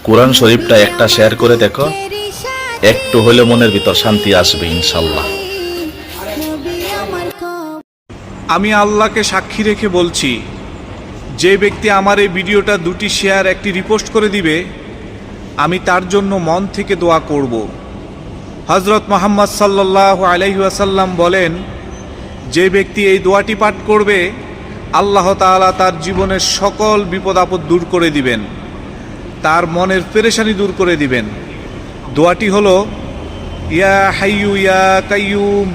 কোরআন শরীফটা একটা শেয়ার করে দেখো, একটু হলে মনের ভিতর শান্তি আসবে ইনশাল্লাহ। আমি আল্লাহকে সাক্ষী রেখে বলছি, যে ব্যক্তি আমার এই ভিডিওটা 2টি শেয়ার 1টি রিপোস্ট করে দিবে, আমি তার জন্য মন থেকে দোয়া করব। হযরত মুহাম্মদ সাল্লাল্লাহু আলাইহি ওয়াসাল্লাম বলেন, যে ব্যক্তি এই দোয়াটি পাঠ করবে, আল্লাহ তাআলা তার জীবনের সকল বিপদ আপদ দূর করে দিবেন, তার মনের পেরেশানি দূর করে দিবেন। দোয়াটি হলো, ইয়া হাইয়ু ইয়া কাইয়ুম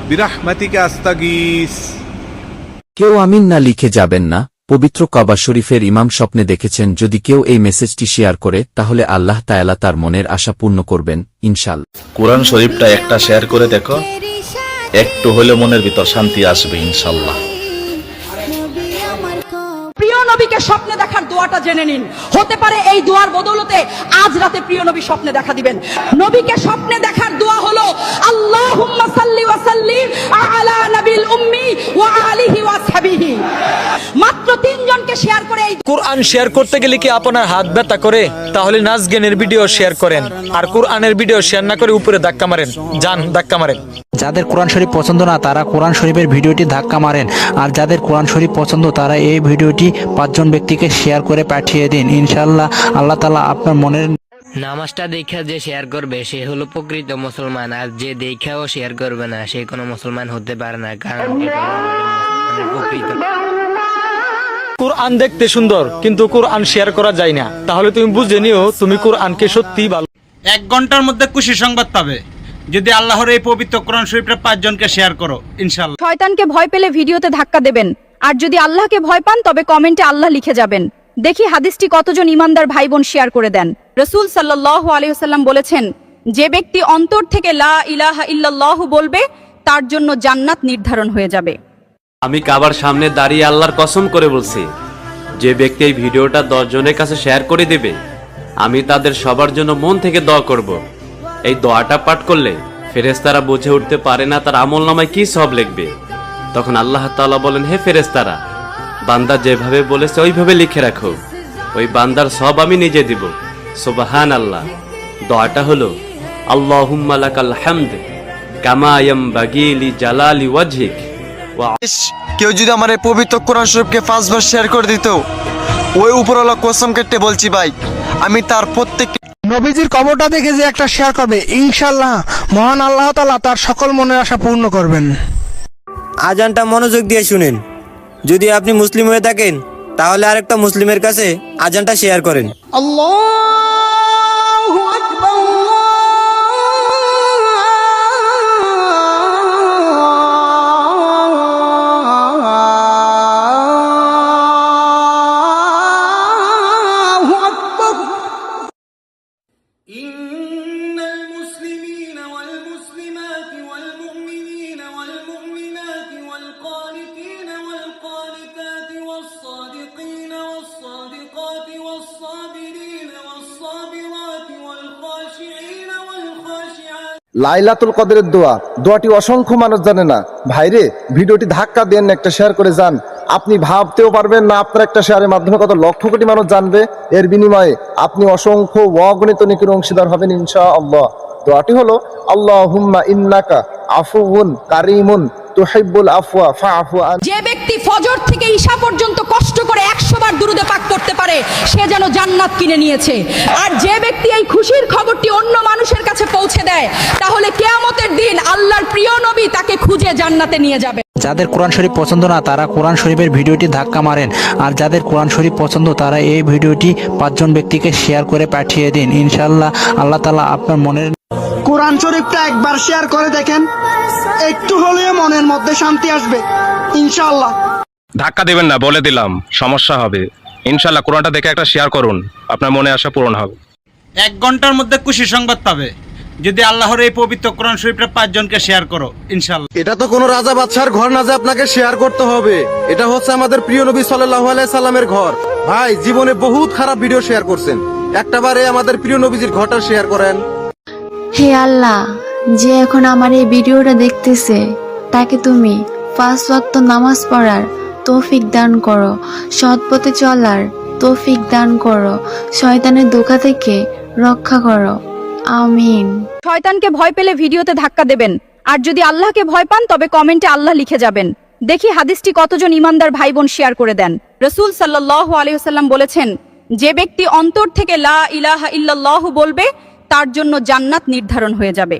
বিরাহমাতিকা আস্তাগীস। কেউ আমিন না লিখে যাবেন না। পবিত্র কাবা শরীফের ইমাম স্বপ্নে দেখেছেন, যদি কেউ এই মেসেজটি শেয়ার করে তাহলে আল্লাহ তাআলা তার মনের আশা পূর্ণ করবেন ইনশাআল্লাহ। কোরআন শরীফটা একটা শেয়ার করে দেখো, একটু হলে মনের ভিতর শান্তি আসবে ইনশাল্লাহ। প্রিয় নবীকে স্বপ্নে দেখার দোয়াটা জেনে নিন। হতে পারে এই দোয়ার বদৌলতে আজ রাতে প্রিয় নবী স্বপ্নে দেখা দিবেন। নবীকে স্বপ্নে দেখার দোয়া হলো, আল্লাহুম্মা সাল্লি ওয়া সাল্লিম আলা নবিল উম্মি ওয়া আলিহি ওয়া সাহবিহি। মাত্র 3 জনকে শেয়ার করে এই কুরআন শেয়ার করতে গেলে কি আপনার হাত ব্যথা করে? তাহলে নাচ গানের ভিডিও শেয়ার করেন, আর কুরআনের ভিডিও শেয়ার না করে উপরে ধাক্কা মারেন, যান ধাক্কা মারেন। যাদের কোরআন শরীফ পছন্দ না তারা কোরআন শরীফের ভিডিওটি ধাক্কা মারেন, আর যাদের কোরআন শরীফ পছন্দ তারা এই ভিডিওটি 5 জন ব্যক্তিকে শেয়ার করে পাঠিয়ে দিন। ইনশাআল্লাহ আল্লাহ তাআলা আপনার মনের নামাজটা দেখা যে শেয়ার করবে সে হলো প্রকৃত মুসলমান, আর যে দেখাও শেয়ার করবে না সে কোনো মুসলমান হতে পারে না, কারণ এটা আমাদের প্রকৃত। কুরআন দেখতে সুন্দর কিন্তু কুরআন শেয়ার করা যায় না, তাহলে তুমি বুঝে নিও তুমি কুরআনকে সত্যিই ভালো। 1 ঘন্টার মধ্যে খুশি সংবাদ পাবে যদি আল্লাহর এই পবিত্র কোরআন শরীফটা 5 জনকে শেয়ার করো ইনশাআল্লাহ। শয়তানকে ভয় পেলে ভিডিওতে ধাক্কা দেবেন, আর যদি আল্লাহকে ভয় পান তবে কমেন্টে আল্লাহ লিখে যাবেন। দেখি হাদিসটি কতজন ইমানদার ভাই বোন শেয়ার করে দেন। রাসূল সাল্লাল্লাহু আলাইহি ওয়াসাল্লাম বলেছেন, যে ব্যক্তি অন্তর থেকে লা ইলাহা ইল্লাল্লাহ বলবে তার জন্য জান্নাত নির্ধারণ হয়ে যাবে। আমি কাবার সামনে দাঁড়িয়ে আল্লাহর কসম করে বলছি, যে ব্যক্তি এই ভিডিওটা 10 জনের কাছে শেয়ার করে দেবে, আমি তাদের সবার জন্য মন থেকে দোয়া করব। এই দোয়াটা পাঠ করলে ফেরেশতারা বুঝে উঠতে পারে না তার আমলনামায় কি সব লিখবে। তখন আল্লাহ তাআলা বলেন, হে ফেরেশতারা, বান্দা যেভাবে বলেছে ওইভাবে লিখে রাখো, ওই বান্দার সব আমি নিজে দিব। সুবহানাল্লাহ। দোয়াটা হলো, আল্লাহুম্মা লাকাল হামদ কামা ইয়ামবাগি লিজালালি ওয়াজহিক। কেউ যদি আমার এই পবিত্র কোরআন শরীফকে 5 বার শেয়ার করে দিত, ওই উপরওয়ালা কসম কেটে বলছি ভাই, আমি তার প্রত্যেক নবীজির কবরটা দেখে যে একটা শেয়ার করবে, ইনশাআল্লাহ মহান আল্লাহ তাআলা তার সকল মনের আশা পূর্ণ করবেন। আজানটা মনোযোগ দিয়ে শুনেন। যদি আপনি মুসলিম হয়ে থাকেন তাহলে আরেকটা মুসলিমের কাছে আজানটা শেয়ার করেন। আল্লাহু আকবার। লাইলাতুল কদরের দোয়া, দোয়াটি অসংখ্য মানুষ জানে না। ভাইরে, ভিডিওটি ধাক্কা দেন, একটা শেয়ার করে যান। আপনি ভাবতেও পারবেন না আপনার একটা শেয়ারের মাধ্যমে কত লক্ষ কোটি মানুষ জানবে। এর বিনিময়ে আপনি অসংখ্য অগণিত নেকির অংশীদার হবেন ইনশাআল্লাহ। দোয়াটি হলো, আল্লাহুম্মা ইন্নাকা আফুউন কারীমুন তুহিব্বুল আফওয়া ফাআফু আন। যে ব্যক্তি ফজর থেকে ঈশা পর্যন্ত কষ্ট করে 100 বার দুরুদে পাক করতে পারে সে যেন জান্নাত কিনে নিয়েছে। আর যে ব্যক্তি এই খুশির খবরটি অন্য মানুষের কাছে পৌঁছে দেয়, তাহলে কিয়ামতের দিন আল্লাহর প্রিয় নবী তাকে খুঁজে জান্নাতে নিয়ে যাবে। যাদের কোরআন শরীফ পছন্দ না তারা কোরআন শরীফের ভিডিওটি ধাক্কা মারেন, আর যাদের কোরআন শরীফ পছন্দ তারা এই ভিডিওটি 5 জন ব্যক্তিকে শেয়ার করে পাঠিয়ে দিন। ইনশাআল্লাহ আল্লাহ তাআলা আপনার মনের কোরআন শরীফটা একবার শেয়ার করে দেখেন, একটু হলেও মনের মধ্যে শান্তি আসবে ইনশাআল্লাহ। ধাক্কা দেবেন না, বলে দিলাম, সমস্যা হবে। ইনশাআল্লাহ কোরআনটা দেখে একটা শেয়ার করুন, আপনার মনে আশা পূরণ হবে। 1 ঘন্টার মধ্যে খুশি সংবাদ পাবে যদি আল্লাহর এই পবিত্র কোরআন শরীফটা 5 জনকে শেয়ার করো ইনশাআল্লাহ। এটা তো কোনো রাজা বাদশার ঘর না যে আপনাকে শেয়ার করতে হবে। এটা হচ্ছে আমাদের প্রিয় নবী সাল্লাল্লাহু আলাইহি সাল্লামের ঘর। ভাই, জীবনে বহুত খারাপ ভিডিও শেয়ার করছেন, একটাবারে আমাদের প্রিয় নবীজির ঘরটা শেয়ার করেন। হে আল্লাহ, যে এখন আমার এই ভিডিওটা দেখতেছে তাকে তুমি 5 ওয়াক্ত নামাজ পড়ার তৌফিক দান করো, সৎ পথে চলার তৌফিক দান করো, শয়তানের ধোঁকা থেকে রক্ষা করো, আমিন। শয়তানকে ভয় পেলে ভিডিওতে ধাক্কা দেবেন, আর যদি আল্লাহকে ভয় পান তবে কমেন্টে আল্লাহ লিখে যাবেন। দেখি হাদিসটি কতজন ইমানদার ভাই বোন শেয়ার করে দেন। রাসূল সাল্লাল্লাহু আলাইহি ওয়াসাল্লাম বলেছেন, যে ব্যক্তি অন্তর থেকে লা ইলাহা ইল্লাল্লাহু বলবে তার জন্য জান্নাত নির্ধারণ হয়ে যাবে।